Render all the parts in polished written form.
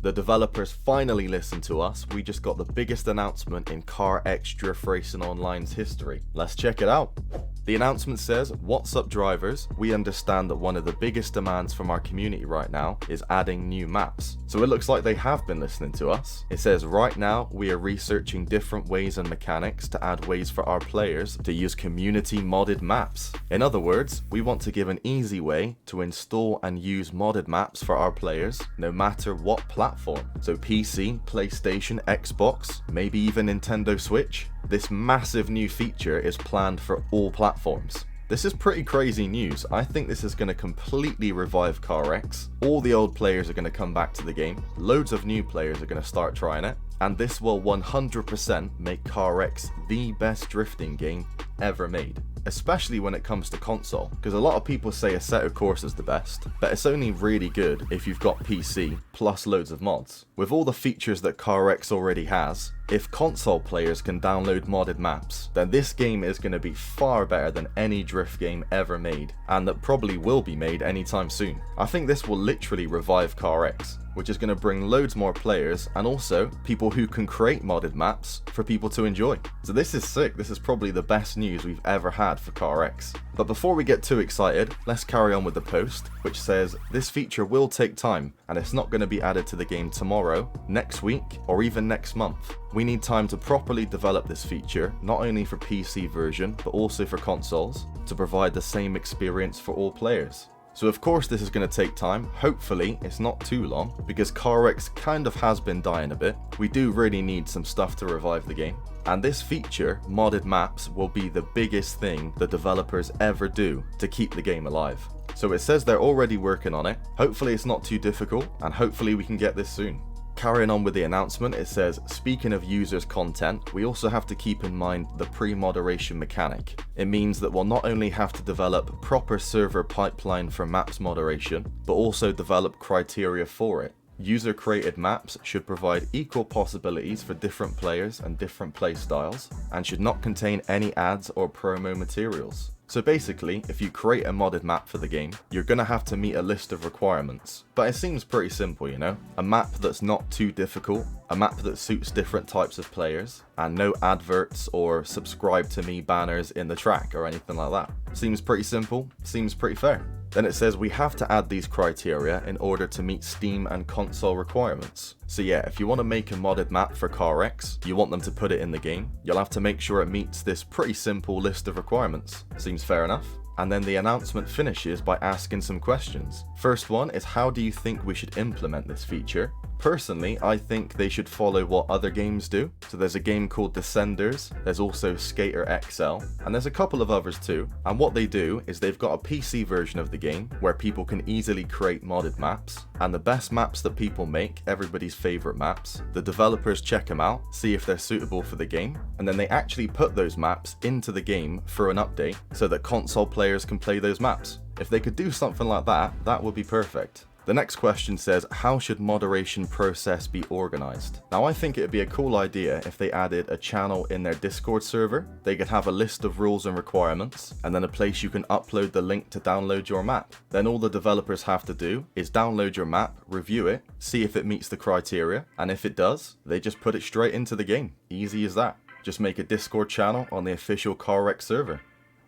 The developers finally listened to us. We just got the biggest announcement in CarX Drift Racing Online's history. Let's check it out. The announcement says, "What's up drivers? We understand that one of the biggest demands from our community right now is adding new maps." So it looks like they have been listening to us. It says, "Right now we are researching different ways and mechanics to add ways for our players to use community modded maps." In other words, we want to give an easy way to install and use modded maps for our players, no matter what platform. So PC, PlayStation, Xbox, maybe even Nintendo Switch. This massive new feature is planned for all platforms. This is pretty crazy news. I think this is going to completely revive CarX. All the old players are going to come back to the game. Loads of new players are going to start trying it. And this will 100% make CarX the best drifting game ever made. Especially when it comes to console, because a lot of people say Assetto Corsa is the best, but it's only really good if you've got PC plus loads of mods. With all the features that CarX already has, if console players can download modded maps, then this game is going to be far better than any drift game ever made, and that probably will be made anytime soon. I think this will literally revive CarX, which is going to bring loads more players and also people who can create modded maps for people to enjoy. So this is sick. This is probably the best news we've ever had for CarX. But before we get too excited, let's carry on with the post, which says this feature will take time and it's not going to be added to the game tomorrow, next week, or even next month. We need time to properly develop this feature, not only for PC version, but also for consoles, to provide the same experience for all players. So of course this is going to take time. Hopefully it's not too long, because CarX kind of has been dying a bit. We do really need some stuff to revive the game. And this feature, modded maps, will be the biggest thing the developers ever do to keep the game alive. So it says they're already working on it. Hopefully it's not too difficult, and hopefully we can get this soon. Carrying on with the announcement, it says, "Speaking of users' content, we also have to keep in mind the pre-moderation mechanic. It means that we'll not only have to develop proper server pipeline for maps moderation, but also develop criteria for it. User-created maps should provide equal possibilities for different players and different play styles, and should not contain any ads or promo materials." So basically, if you create a modded map for the game, you're gonna have to meet a list of requirements. But it seems pretty simple, you know? A map that's not too difficult, a map that suits different types of players, and no adverts or subscribe to me banners in the track or anything like that. Seems pretty simple, seems pretty fair. Then it says we have to add these criteria in order to meet Steam and console requirements. So yeah, if you want to make a modded map for CarX, you want them to put it in the game, you'll have to make sure it meets this pretty simple list of requirements. Seems fair enough. And then the announcement finishes by asking some questions. First one is, how do you think we should implement this feature? Personally, I think they should follow what other games do. So there's a game called Descenders, there's also Skater XL, and there's a couple of others too. And what they do is they've got a PC version of the game where people can easily create modded maps. And the best maps that people make, everybody's favorite maps, the developers check them out, see if they're suitable for the game, and then they actually put those maps into the game for an update so that console players can play those maps. If they could do something like that, that would be perfect. The next question says, how should moderation process be organized? Now I think it'd be a cool idea if they added a channel in their Discord server. They could have a list of rules and requirements, and then a place you can upload the link to download your map. Then all the developers have to do is download your map, review it, see if it meets the criteria, and if it does, they just put it straight into the game. Easy as that. Just make a Discord channel on the official CarX server.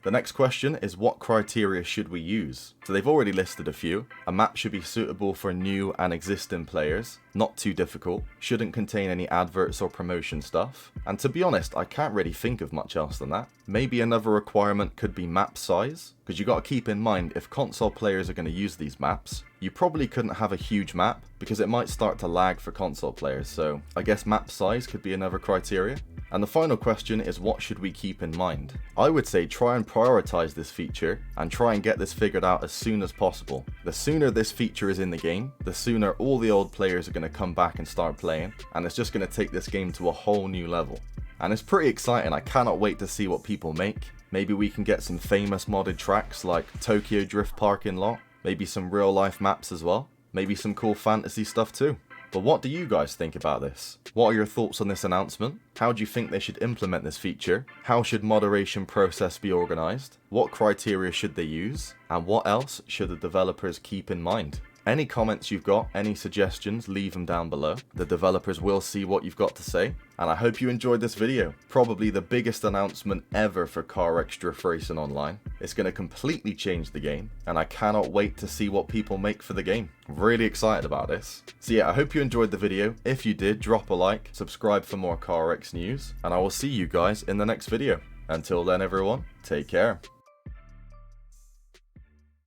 The next question is, what criteria should we use? So they've already listed a few. A map should be suitable for new and existing players, not too difficult, shouldn't contain any adverts or promotion stuff. And to be honest, I can't really think of much else than that. Maybe another requirement could be map size, because you got to keep in mind, if console players are going to use these maps, you probably couldn't have a huge map because it might start to lag for console players. So I guess map size could be another criteria. And the final question is, what should we keep in mind? I would say try and prioritize this feature and try and get this figured out as soon as possible. The sooner this feature is in the game, the sooner all the old players are going to come back and start playing, and it's just going to take this game to a whole new level. And it's pretty exciting. I cannot wait to see what people make. Maybe we can get some famous modded tracks like Tokyo Drift Parking Lot, maybe some real life maps as well, maybe some cool fantasy stuff too. But what do you guys think about this? What are your thoughts on this announcement? How do you think they should implement this feature? How should moderation process be organized? What criteria should they use? And what else should the developers keep in mind? Any comments you've got, any suggestions, leave them down below. The developers will see what you've got to say. And I hope you enjoyed this video. Probably the biggest announcement ever for CarX Drift Racing Online. It's going to completely change the game, and I cannot wait to see what people make for the game. Really excited about this. So yeah, I hope you enjoyed the video. If you did, drop a like, subscribe for more CarX news, and I will see you guys in the next video. Until then everyone, take care.